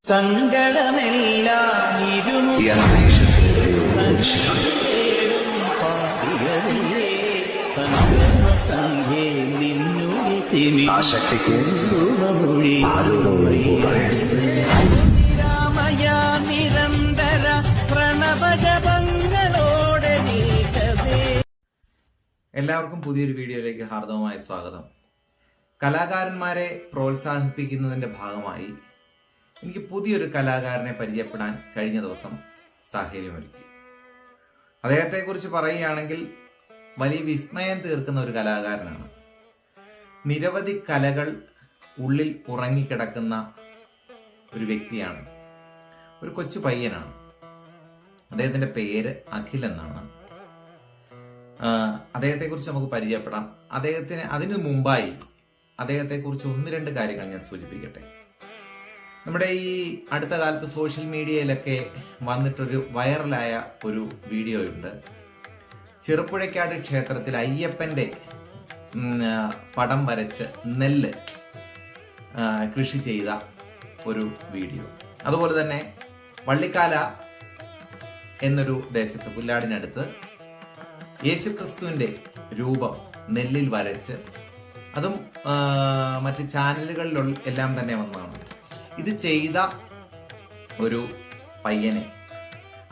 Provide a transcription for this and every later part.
സങ്കടമെല്ലാം രാമയ നിരന്തര പ്രണവജപങ്ങളോടെ നീക്കവേ. എല്ലാവർക്കും പുതിയൊരു വീഡിയോയിലേക്ക് ഹാർദവമായ സ്വാഗതം. കലാകാരന്മാരെ പ്രോത്സാഹിപ്പിക്കുന്നതിന്റെ ഭാഗമായി എനിക്ക് പുതിയൊരു കലാകാരനെ പരിചയപ്പെടാൻ കഴിഞ്ഞ ദിവസം സാഹചര്യമൊരുക്കി. അദ്ദേഹത്തെക്കുറിച്ച് പറയുകയാണെങ്കിൽ വലിയ വിസ്മയം തീർക്കുന്ന ഒരു കലാകാരനാണ്. നിരവധി കലകൾ ഉള്ളിൽ ഉറങ്ങിക്കിടക്കുന്ന ഒരു വ്യക്തിയാണ്. ഒരു കൊച്ചു പയ്യനാണ്. അദ്ദേഹത്തിന്റെ പേര് അഖിൽ എന്നാണ്. അദ്ദേഹത്തെക്കുറിച്ച് നമുക്ക് പരിചയപ്പെടാം. അതിനു മുമ്പായി അദ്ദേഹത്തെക്കുറിച്ച് ഒന്ന് രണ്ട് കാര്യങ്ങൾ ഞാൻ സൂചിപ്പിക്കട്ടെ. നമ്മുടെ ഈ അടുത്ത കാലത്ത് സോഷ്യൽ മീഡിയയിലൊക്കെ വന്നിട്ടൊരു വൈറലായ ഒരു വീഡിയോ ഉണ്ട്. ചെറുപുഴയ്ക്കാട് ക്ഷേത്രത്തിൽ അയ്യപ്പന്റെ പടം വരച്ച് നെല്ല് കൃഷി ചെയ്ത ഒരു വീഡിയോ. അതുപോലെ തന്നെ വള്ളിക്കാല എന്നൊരു ദേശത്ത് പുല്ലാടിനടുത്ത് യേശുക്രിസ്തുവിന്റെ രൂപം നെല്ലിൽ വരച്ച്, അതും മറ്റ് ചാനലുകളിൽ എല്ലാം തന്നെ വന്നതാണ്. ഇത് ചെയ്ത ഒരു പയ്യനെ,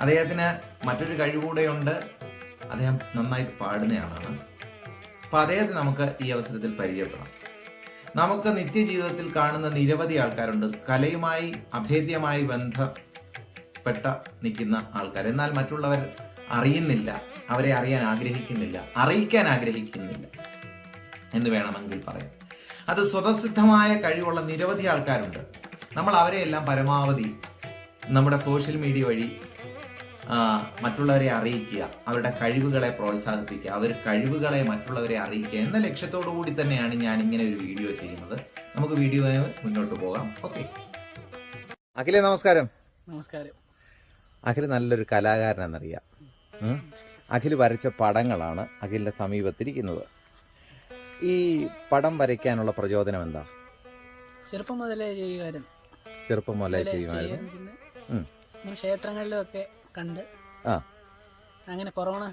അദ്ദേഹത്തിന് മറ്റൊരു കഴിവുകൂടെയുണ്ട്. അദ്ദേഹം നന്നായിട്ട് പാടുന്നയാളാണ്. അപ്പൊ അദ്ദേഹത്തെ നമുക്ക് ഈ അവസരത്തിൽ പരിചയപ്പെടാം. നമുക്ക് നിത്യജീവിതത്തിൽ കാണുന്ന നിരവധി ആൾക്കാരുണ്ട്, കലയുമായി അഭേദ്യമായി ബന്ധപ്പെട്ട നിൽക്കുന്ന ആൾക്കാർ. എന്നാൽ മറ്റുള്ളവർ അറിയുന്നില്ല, അവരെ അറിയാൻ ആഗ്രഹിക്കുന്നില്ല, അറിയിക്കാൻ ആഗ്രഹിക്കുന്നില്ല എന്ന് വേണമെങ്കിൽ പറയാം. അത് സ്വതസിദ്ധമായ കഴിവുള്ള നിരവധി ആൾക്കാരുണ്ട്. നമ്മൾ അവരെയെല്ലാം പരമാവധി നമ്മുടെ സോഷ്യൽ മീഡിയ വഴി മറ്റുള്ളവരെ അറിയിക്കുക, അവരുടെ കഴിവുകളെ പ്രോത്സാഹിപ്പിക്കുക, അവർ കഴിവുകളെ മറ്റുള്ളവരെ അറിയിക്കുക എന്ന ലക്ഷ്യത്തോടു കൂടി തന്നെയാണ് ഞാൻ ഇങ്ങനെ ഒരു വീഡിയോ ചെയ്യുന്നത്. നമുക്ക് വീഡിയോ മുന്നോട്ട് പോകാം. ഓക്കെ, അഖിലെ നമസ്കാരം. നമസ്കാരം. അഖിൽ നല്ലൊരു കലാകാരനെന്നറിയാം. അഖിൽ വരച്ച പടങ്ങളാണ് അഖിലിന്റെ സമീപത്തിരിക്കുന്നത്. ഈ പടം വരയ്ക്കാനുള്ള പ്രചോദനം എന്താ? ചെറുപ്പം മുതലേ ചെയ്യുമായിരുന്നു. ക്ഷേത്രങ്ങളിലൊക്കെ കണ്ട് അങ്ങനെ കൊറോണ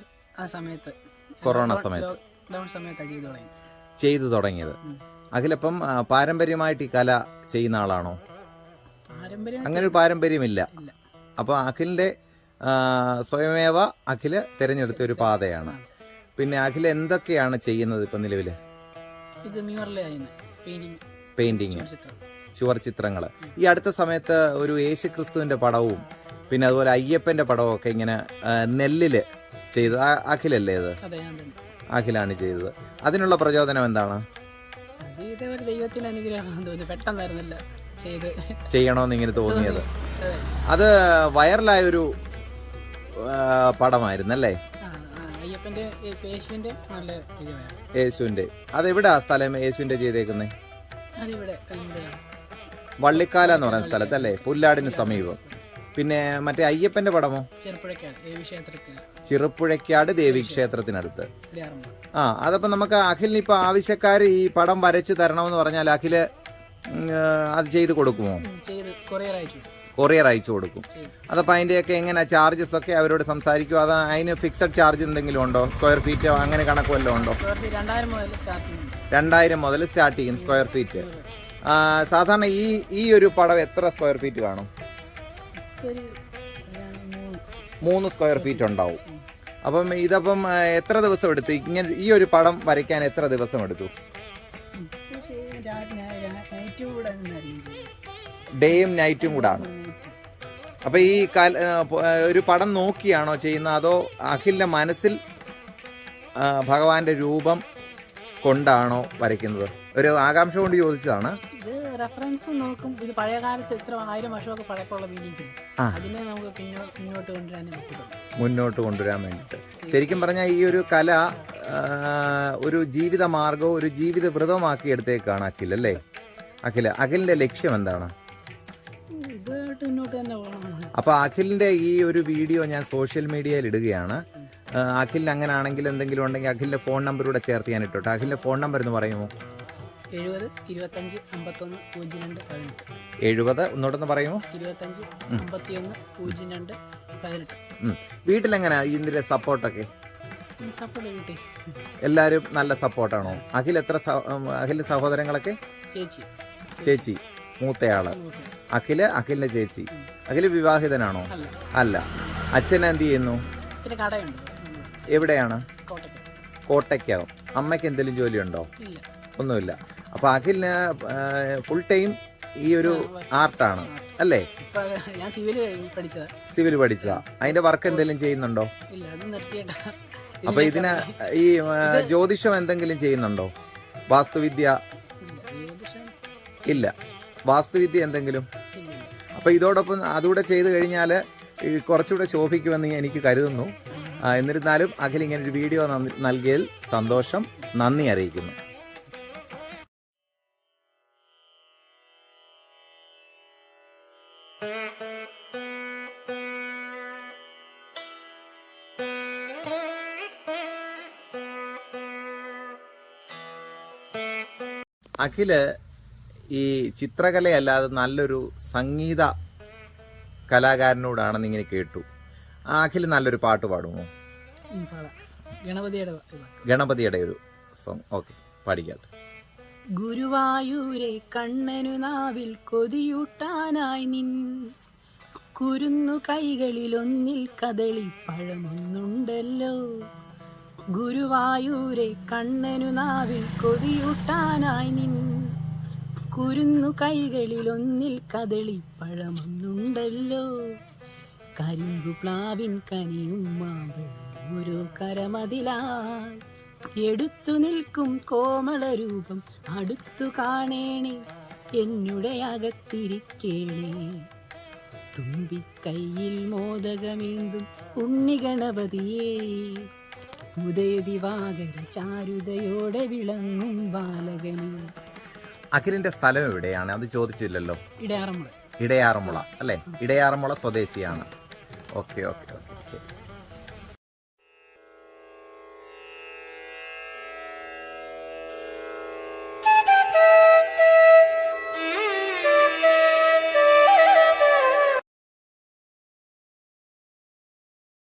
സമയത്ത് ലോക്ക്ഡൌൺ സമയത്താണ് ചെയ്തു തുടങ്ങിയത്. അഖിലപ്പം പാരമ്പര്യമായിട്ട് ഈ കല ചെയ്യുന്ന ആളാണോ? അങ്ങനെ ഒരു പാരമ്പര്യമില്ല. അപ്പൊ അഖിലിന്റെ സ്വയമേവ അഖില് തിരഞ്ഞെടുത്ത ഒരു പാതയാണ്. പിന്നെ അഖിൽ എന്തൊക്കെയാണ് ചെയ്യുന്നത് ഇപ്പൊ നിലവില്? ഇത് പെയിന്റിങ്, ചുവർ ചിത്രങ്ങൾ. ഈ അടുത്ത സമയത്ത് ഒരു യേശുക്രിസ്തുവിന്റെ പടവും പിന്നെ അതുപോലെ അയ്യപ്പന്റെ പടവും ഒക്കെ ഇങ്ങനെ നെല്ലില് ചെയ്ത് അഖിലല്ലേ അത്? അഖിലാണ് ചെയ്തത്. അതിനുള്ള പ്രചോദനം എന്താണ്? ദൈവത്തിന്റെ അനുഗ്രഹം പെട്ടെന്നായിരുന്നില്ല ചെയ്യണോന്ന് ഇങ്ങനെ തോന്നിയത്. അത് വൈറലായൊരു പടമായിരുന്നല്ലേ? യേശുവിന്റെ. അതെവിടാ സ്ഥലം യേശുവിന്റെ ചെയ്തേക്കുന്നേ? വള്ളിക്കാല എന്ന് പറയുന്ന സ്ഥലത്തല്ലേ, പുല്ലാടിന് സമീപം. പിന്നെ മറ്റേ അയ്യപ്പന്റെ പടമോ? ചെറുപുഴയ്ക്കാട് ദേവീക്ഷേത്രത്തിനടുത്ത്. അതപ്പോ നമുക്ക് അഖിലിന് ഇപ്പൊ ആവശ്യക്കാർ ഈ പടം വരച്ച് തരണമെന്ന് പറഞ്ഞാൽ അഖില് അത് ചെയ്ത് കൊടുക്കുമോ? കൊറിയർ അയച്ചു കൊടുക്കും. അതപ്പോ അതിന്റെയൊക്കെ എങ്ങനെ ചാർജസ് ഒക്കെ അവരോട് സംസാരിക്കും? അത് അതിന് ഫിക്സഡ് ചാർജ് എന്തെങ്കിലും ഉണ്ടോ? സ്ക്വയർ ഫീറ്റോ അങ്ങനെ കണക്ക് വല്ലതും ഉണ്ടോ? 2000 മുതൽ സ്റ്റാർട്ട് ചെയ്യും സ്ക്വയർ ഫീറ്റ്. സാധാരണ ഈ ഒരു പടം എത്ര സ്ക്വയർ ഫീറ്റ് കാണും? 3 സ്ക്വയർ ഫീറ്റ് ഉണ്ടാവും. അപ്പം ഇതപ്പം എത്ര ദിവസം എടുത്തു? ഇങ്ങനെ ഈ ഒരു പടം വരയ്ക്കാൻ എത്ര ദിവസം എടുത്തു? ഡേയും നൈറ്റും കൂടാണ്. അപ്പൊ ഈ ഒരു പടം നോക്കിയാണോ ചെയ്യുന്നത്, അതോ അഖിലിന്റെ മനസ്സിൽ ഭഗവാന്റെ രൂപം കൊണ്ടാണോ വരയ്ക്കുന്നത്? ഒരു ആകാംക്ഷ കൊണ്ട് ചോദിച്ചതാണ്. ഇത് റെഫറൻസ് നോക്കും. ഇത് പഴയ കാലത്ത് എത്ര 1000 വർഷമൊക്കെ പഴക്കമുള്ള ബിൽഡിങ്സ്, അതിനെ നമുക്ക് മുന്നോട്ട് കൊണ്ടുവരാൻ വേണ്ടിയിട്ട്. ശരിക്കും പറഞ്ഞാൽ ഈ ഒരു കല ഒരു ജീവിത മാർഗവും ഒരു ജീവിത വ്രതമാക്കി എടുത്തേക്കാണ് അഖിൽ, അല്ലേ? അഖിലിന്റെ ലക്ഷ്യം എന്താണ്? അപ്പൊ അഖിലിന്റെ ഈ ഒരു വീഡിയോ ഞാൻ സോഷ്യൽ മീഡിയയിൽ ഇടുകയാണ്. അഖിലിന് അങ്ങനെ ആണെങ്കിൽ എന്തെങ്കിലും ഉണ്ടെങ്കിൽ അഖിലിന്റെ ഫോൺ നമ്പർ കൂടെ ചേർത്ത് ഞാൻ ഇട്ടോട്ടെ. അഖിലിന്റെ ഫോൺ നമ്പർ എന്ന് പറയുമോ? 70 25 51 02 18. 70 ഒന്നോടൊന്ന് പറയുമോ? 25 51 02 18. വീട്ടിലെങ്ങനെയാ ഇതിന്റെ സപ്പോർട്ടൊക്കെ? സപ്പോർട്ട് കിട്ടി. എല്ലാരും നല്ല സപ്പോർട്ടാണോ? അഖിൽ സഹോദരങ്ങളൊക്കെ? ചേച്ചി മൂത്തയാള് അഖിലിന്റെ ചേച്ചി. അഖില് വിവാഹിതനാണോ? അല്ല. അച്ഛൻ എന്ത് ചെയ്യുന്നു? എവിടെയാണ്? കോട്ടയ്ക്കോ? അമ്മയ്ക്ക് എന്തെങ്കിലും ജോലിയുണ്ടോ? ഒന്നുമില്ല. അപ്പൊ അഖിലിന് ഫുൾ ടൈം ഈ ഒരു ആർട്ടാണ് അല്ലേ? സിവിൽ പഠിച്ചതാ. അതിന്റെ വർക്ക് എന്തെങ്കിലും ചെയ്യുന്നുണ്ടോ? അപ്പൊ ഇതിന് ഈ ജ്യോതിഷം എന്തെങ്കിലും ചെയ്യുന്നുണ്ടോ? വാസ്തുവിദ്യ? ഇല്ല. വാസ്തുവിദ്യ എന്തെങ്കിലും? അപ്പൊ ഇതോടൊപ്പം അതുകൂടെ ചെയ്തു കഴിഞ്ഞാൽ കുറച്ചുകൂടെ ശോഭിക്കുമെന്ന് എനിക്ക് കരുതുന്നു. എന്നിരുന്നാലും അഖിൽ ഇങ്ങനെ ഒരു വീഡിയോ നൽകിയതിൽ സന്തോഷം, നന്ദി അറിയിക്കുന്നു. അഖില് ഈ ചിത്രകലയല്ലാതെ നല്ലൊരു സംഗീത കലാകാരനോടാണെന്ന് ഇങ്ങനെ കേട്ടു. അഖിൽ നല്ലൊരു പാട്ട് പാടുമോ? ഗണപതിയുടെ ഒരു സോങ്. ഓക്കെ, പാടിക്കാട്ടെ. ഗുരുവായൂരെ കണ്ണനു നാവിൽ കൊതിയൂട്ടാനായി നിൻ കുരുന്നു കൈകളിലൊന്നിൽ കദളിപ്പഴമൊന്നുണ്ടല്ലോ. ഗുരുവായൂരെ കണ്ണനു നാവിൽ കൊതിയൂട്ടാനായി നിൻ കുരുന്നു കൈകളിലൊന്നിൽ കദളിപ്പഴമൊന്നുണ്ടല്ലോ. കരിമ്പു പ്ലാവിൻ കനിയും മാമ്പഴം ഒരു കരമതിലായി എടുത്തു നിൽക്കും കോമളരൂപം അടുത്തു കാണേണേ എന്നുടെ അകത്തിരിക്കേണേ. തുമ്പിക്കൈയിൽ മോദകമേന്തും ഉണ്ണിഗണപതിയേ ഉദയദിവാകര ചാരുതയോടെ വിളങ്ങും ബാലകനെ. അഖിലിന്റെ സ്ഥലം എവിടെയാണ്? അത് ചോദിച്ചില്ലല്ലോ. ഇടയാറന്മുള. ഇടയാറന്മുള അല്ലേ? ഇടയാറന്മുള സ്വദേശിയാണ്. ഓക്കെ.